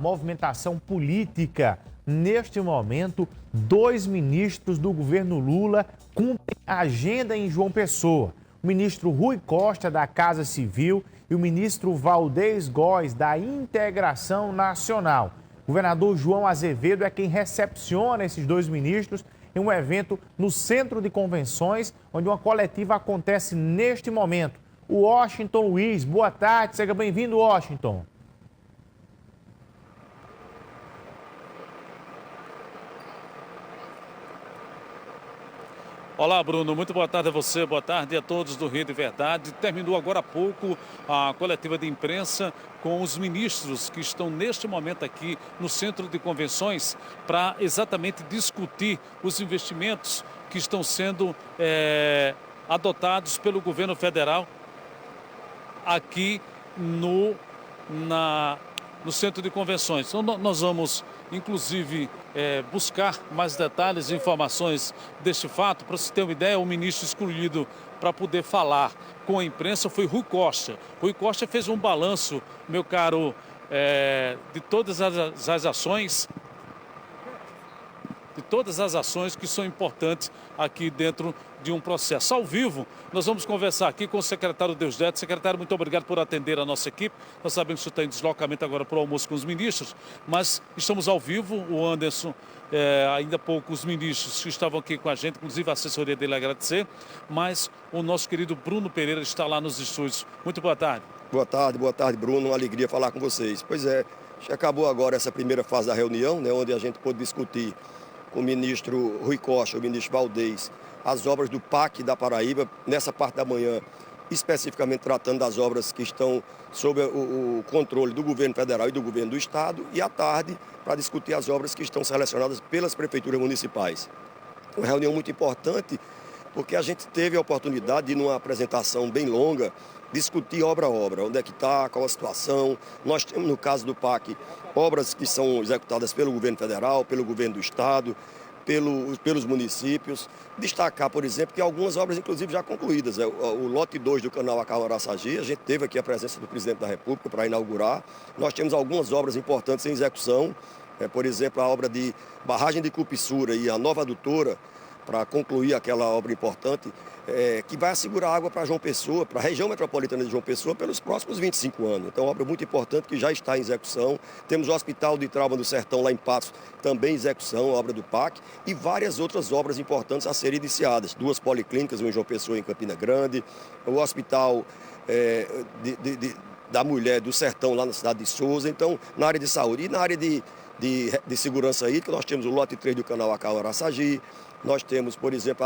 movimentação política. Neste momento, 2 ministros do governo Lula cumprem agenda em João Pessoa. O ministro Rui Costa, da Casa Civil, e o ministro Valdez Góes, da Integração Nacional. O governador João Azevedo é quem recepciona esses 2 ministros em um evento no Centro de Convenções, onde uma coletiva acontece neste momento. O Washington Luiz, boa tarde, seja bem-vindo, Washington. Olá, Bruno. Muito boa tarde a você, boa tarde a todos do Rede Verdade. Terminou agora há pouco a coletiva de imprensa com os ministros que estão neste momento aqui no Centro de Convenções para exatamente discutir os investimentos que estão sendo adotados pelo governo federal aqui no Centro de Convenções. Então, nós vamos, inclusive, buscar mais detalhes e informações deste fato. Para você ter uma ideia, o ministro escolhido para poder falar com a imprensa foi Rui Costa. Rui Costa fez um balanço, meu caro, de todas as ações que são importantes aqui dentro de um processo. Ao vivo, nós vamos conversar aqui com o secretário Deusdedit. Secretário, muito obrigado por atender a nossa equipe. Nós sabemos que você está em deslocamento agora para o almoço com os ministros, mas estamos ao vivo. O Anderson, ainda há pouco, os ministros que estavam aqui com a gente, inclusive a assessoria dele, agradecer, mas o nosso querido Bruno Pereira está lá nos estúdios. Muito boa tarde. Boa tarde, Bruno. Uma alegria falar com vocês. Pois é, já acabou agora essa primeira fase da reunião, né, onde a gente pôde discutir com o ministro Rui Costa, o ministro Valdez, as obras do PAC da Paraíba, nessa parte da manhã, especificamente tratando das obras que estão sob o controle do governo federal e do governo do estado, e à tarde para discutir as obras que estão selecionadas pelas prefeituras municipais. Uma reunião muito importante, porque a gente teve a oportunidade de, numa apresentação bem longa, discutir obra a obra, onde é que está, qual a situação. Nós temos, no caso do PAC, obras que são executadas pelo governo federal, pelo governo do estado, pelos municípios. Destacar, por exemplo, que algumas obras, inclusive, já concluídas. O lote 2 do canal Acau-Araçagi, a gente teve aqui a presença do presidente da República para inaugurar. Nós temos algumas obras importantes em execução, por exemplo, a obra de barragem de Cupissura e a nova adutora, para concluir aquela obra importante, que vai assegurar água para João Pessoa, para a região metropolitana de João Pessoa, pelos próximos 25 anos. Então, uma obra muito importante que já está em execução. Temos o Hospital de Trauma do Sertão, lá em Patos, também em execução, obra do PAC, e várias outras obras importantes a serem iniciadas. 2 policlínicas, uma em João Pessoa e em Campina Grande, o Hospital da Mulher do Sertão, lá na cidade de Souza. Então, na área de saúde e na área de segurança hídrica, nós temos o lote 3 do canal Acau-Araçagi. Nós temos, por exemplo,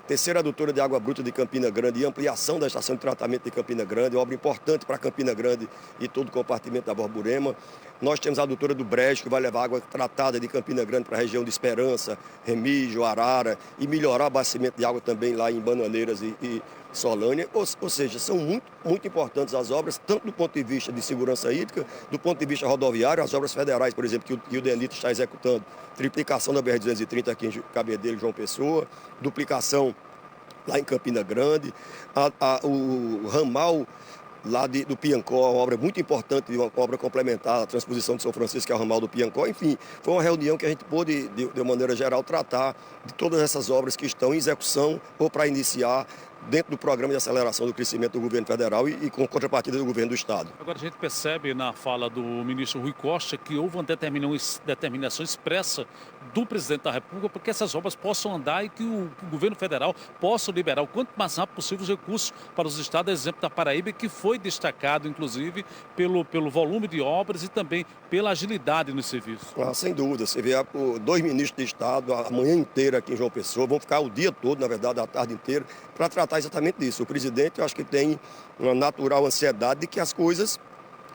terceira adutora de água bruta de Campina Grande e ampliação da estação de tratamento de Campina Grande, obra importante para Campina Grande e todo o compartimento da Borborema. Nós temos a adutora do Brejo, que vai levar água tratada de Campina Grande para a região de Esperança, Remígio, Arara, e melhorar o abastecimento de água também lá em Bananeiras e Solânia. Ou seja, são muito importantes as obras, tanto do ponto de vista de segurança hídrica, do ponto de vista rodoviário, as obras federais, por exemplo, que o DENIT está executando, triplicação da BR-230 aqui em Cabedelo, João Pessoa, duplicação lá em Campina Grande, o ramal lá do Piancó, uma obra muito importante, uma obra complementar, a transposição de São Francisco, que é o ramal do Piancó. Enfim, foi uma reunião que a gente pôde, de maneira geral, tratar de todas essas obras que estão em execução ou para iniciar dentro do programa de aceleração do crescimento do governo federal e com contrapartida do governo do estado. Agora a gente percebe na fala do ministro Rui Costa que houve uma determinação expressa do presidente da República para que essas obras possam andar e que o governo federal possa liberar o quanto mais rápido possível os recursos para os estados, exemplo da Paraíba, que foi destacado, inclusive, pelo volume de obras e também pela agilidade no serviço. Sem dúvida. Você vê 2 ministros de estado a manhã inteira aqui em João Pessoa, vão ficar o dia todo, na verdade, a tarde inteira, para tratar exatamente disso. O presidente, eu acho que tem uma natural ansiedade de que as coisas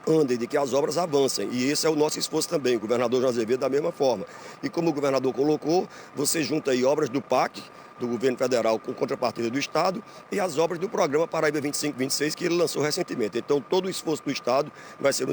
andem, de que as obras avancem. E esse é o nosso esforço também, o governador João Azevedo da mesma forma. E como o governador colocou, você junta aí obras do PAC, do governo federal com contrapartida do Estado e as obras do programa Paraíba 25-26 que ele lançou recentemente. Então, todo o esforço do Estado vai ser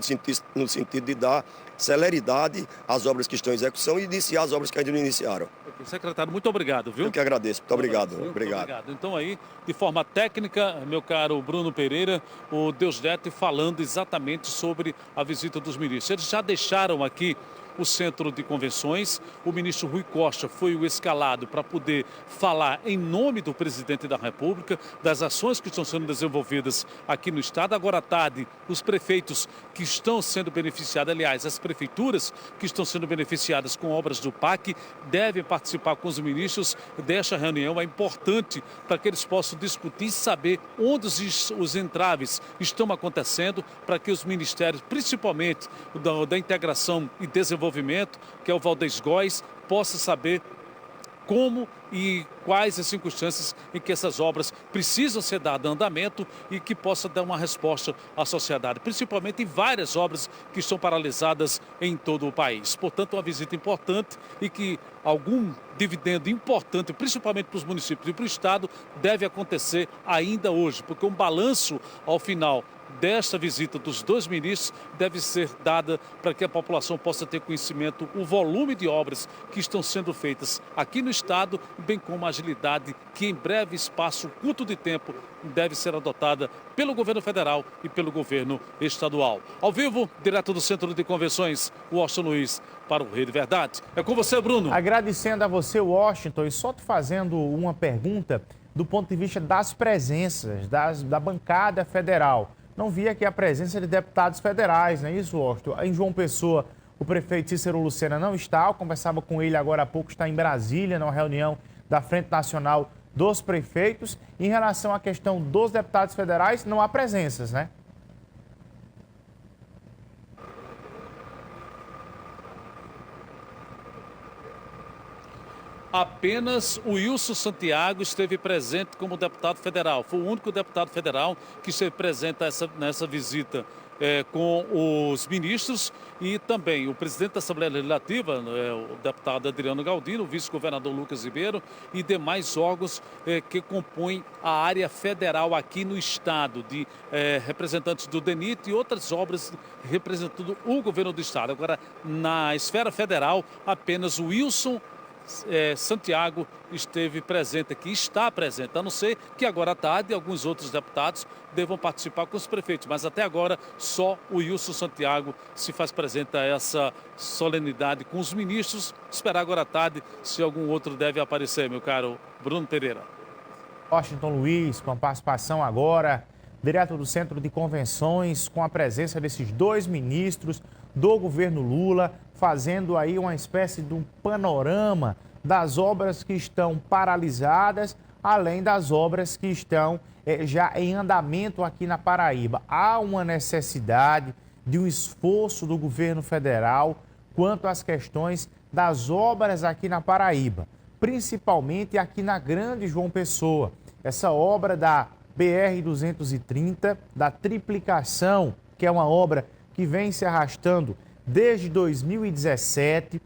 no sentido de dar celeridade às obras que estão em execução e iniciar as obras que ainda não iniciaram. Secretário, muito obrigado, viu? Eu que agradeço. Muito obrigado. Obrigado. Então aí, de forma técnica, meu caro Bruno Pereira, o Deusdedit falando exatamente sobre a visita dos ministros. Eles já deixaram aqui o centro de convenções. O ministro Rui Costa foi o escalado para poder falar em nome do presidente da República, das ações que estão sendo desenvolvidas aqui no estado. Agora à tarde, os prefeitos que estão sendo beneficiados, aliás, as prefeituras que estão sendo beneficiadas com obras do PAC, devem participar com os ministros desta reunião. É importante para que eles possam discutir e saber onde os entraves estão acontecendo, para que os ministérios, principalmente da integração e desenvolvimento, que é o Valdez Góes, possa saber como e quais as circunstâncias em que essas obras precisam ser dadas andamento e que possa dar uma resposta à sociedade, principalmente em várias obras que estão paralisadas em todo o país. Portanto, uma visita importante e que algum dividendo importante, principalmente para os municípios e para o estado, deve acontecer ainda hoje, porque um balanço ao final desta visita dos dois ministros deve ser dada para que a população possa ter conhecimento o volume de obras que estão sendo feitas aqui no estado, bem como a agilidade que em breve espaço curto de tempo deve ser adotada pelo governo federal e pelo governo estadual. Ao vivo, direto do Centro de Convenções, Washington Luiz, para o Rede Verdade. É com você, Bruno. Agradecendo a você, Washington, e só te fazendo uma pergunta do ponto de vista das presenças da bancada federal. Não vi aqui a presença de deputados federais, não é isso, Washington? Em João Pessoa, o prefeito Cícero Lucena não está. Eu conversava com ele agora há pouco, está em Brasília, numa reunião da Frente Nacional dos Prefeitos. Em relação à questão dos deputados federais, não há presenças, né? Apenas o Wilson Santiago esteve presente como deputado federal. Foi o único deputado federal que esteve presente nessa visita com os ministros e também o presidente da Assembleia Legislativa, o deputado Adriano Galdino, o vice-governador Lucas Ribeiro e demais órgãos que compõem a área federal aqui no estado, de representantes do DENIT e outras obras representando o governo do estado. Agora, na esfera federal, apenas o Wilson Santiago esteve presente aqui, está presente, a não ser que agora à tarde alguns outros deputados devam participar com os prefeitos, mas até agora só o Wilson Santiago se faz presente a essa solenidade com os ministros. Esperar agora à tarde se algum outro deve aparecer, meu caro Bruno Pereira. Washington Luiz, com a participação agora, direto do Centro de Convenções, com a presença desses dois ministros do governo Lula, fazendo aí uma espécie de um panorama das obras que estão paralisadas, além das obras que estão já em andamento aqui na Paraíba. Há uma necessidade de um esforço do governo federal quanto às questões das obras aqui na Paraíba, principalmente aqui na Grande João Pessoa. Essa obra da BR-230, da triplicação, que é uma obra que vem se arrastando desde 2017,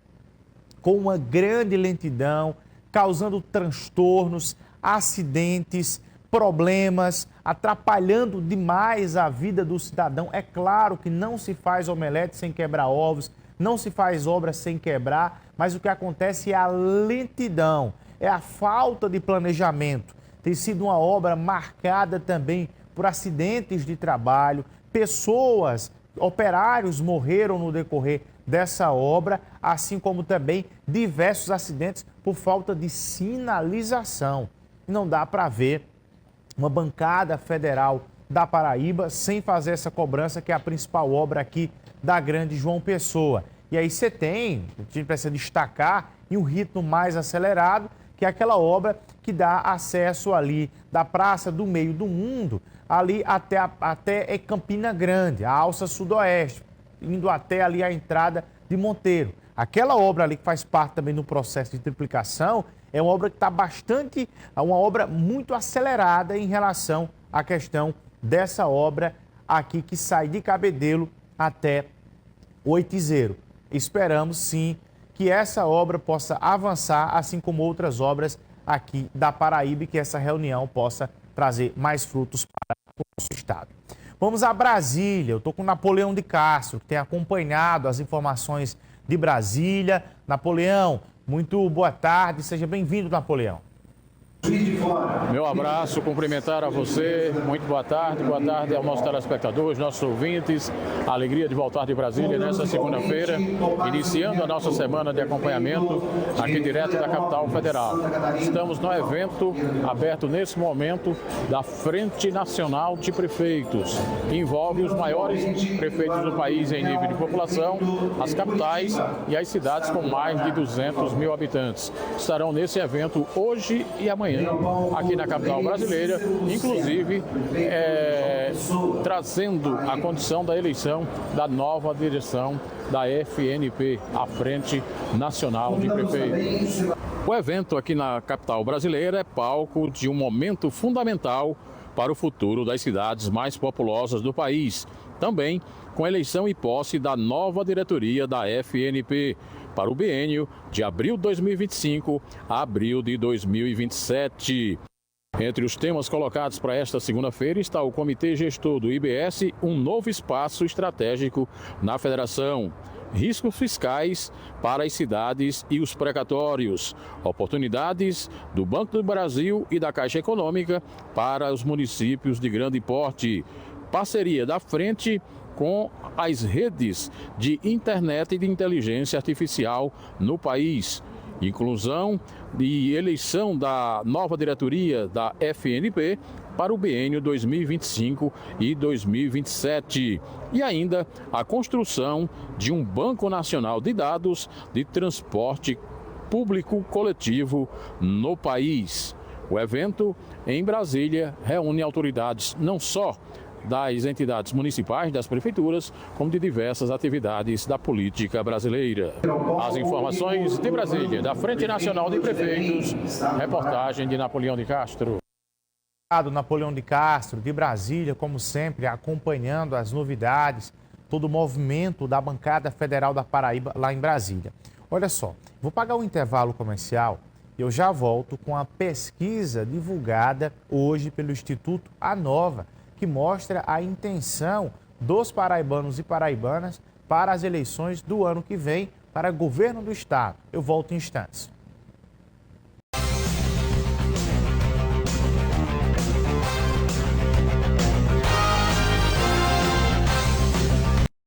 com uma grande lentidão, causando transtornos, acidentes, problemas, atrapalhando demais a vida do cidadão. É claro que não se faz omelete sem quebrar ovos, não se faz obra sem quebrar, mas o que acontece é a lentidão, é a falta de planejamento. Tem sido uma obra marcada também por acidentes de trabalho, pessoas, operários morreram no decorrer dessa obra, assim como também diversos acidentes por falta de sinalização. Não dá para ver uma bancada federal da Paraíba sem fazer essa cobrança, que é a principal obra aqui da Grande João Pessoa. E aí você tem, a gente precisa destacar, em um ritmo mais acelerado, que é aquela obra que dá acesso ali da Praça do Meio do Mundo, ali até Campina Grande, a alça sudoeste, indo até ali a entrada de Monteiro. Aquela obra ali que faz parte também do processo de triplicação é uma obra que está uma obra muito acelerada em relação à questão dessa obra aqui que sai de Cabedelo até Oitizeiro. Esperamos sim que essa obra possa avançar, assim como outras obras aqui da Paraíba e que essa reunião possa trazer mais frutos para o nosso estado. Vamos a Brasília. Eu estou com o Napoleão de Castro, que tem acompanhado as informações de Brasília. Napoleão, muito boa tarde. Seja bem-vindo, Napoleão. Meu abraço, cumprimentar a você, muito boa tarde aos nossos telespectadores, nossos ouvintes, a alegria de voltar de Brasília nesta segunda-feira, iniciando a nossa semana de acompanhamento aqui direto da capital federal. Estamos no evento aberto nesse momento da Frente Nacional de Prefeitos, que envolve os maiores prefeitos do país em nível de população, as capitais e as cidades com mais de 200 mil habitantes. Estarão nesse evento hoje e amanhã, aqui na capital brasileira, inclusive trazendo a condição da eleição da nova direção da FNP, a Frente Nacional de Prefeitos. O evento aqui na capital brasileira é palco de um momento fundamental para o futuro das cidades mais populosas do país, também com a eleição e posse da nova diretoria da FNP, para o biênio de abril de 2025 a abril de 2027. Entre os temas colocados para esta segunda-feira está o Comitê Gestor do IBS, um novo espaço estratégico na federação, riscos fiscais para as cidades e os precatórios, oportunidades do Banco do Brasil e da Caixa Econômica para os municípios de grande porte, parceria da frente com as redes de internet e de inteligência artificial no país, inclusão e eleição da nova diretoria da FNP para o biênio 2025 e 2027 e ainda a construção de um Banco Nacional de Dados de transporte público coletivo no país. O evento em Brasília reúne autoridades não só das entidades municipais, das prefeituras, como de diversas atividades da política brasileira. As informações de Brasília, da Frente Nacional de Prefeitos, reportagem de Napoleão de Castro. Obrigado, Napoleão de Castro, de Brasília, como sempre, acompanhando as novidades, todo o movimento da bancada federal da Paraíba lá em Brasília. Olha só, vou pagar um intervalo comercial e eu já volto com a pesquisa divulgada hoje pelo Instituto Anova, que mostra a intenção dos paraibanos e paraibanas para as eleições do ano que vem para governo do estado. Eu volto em instantes.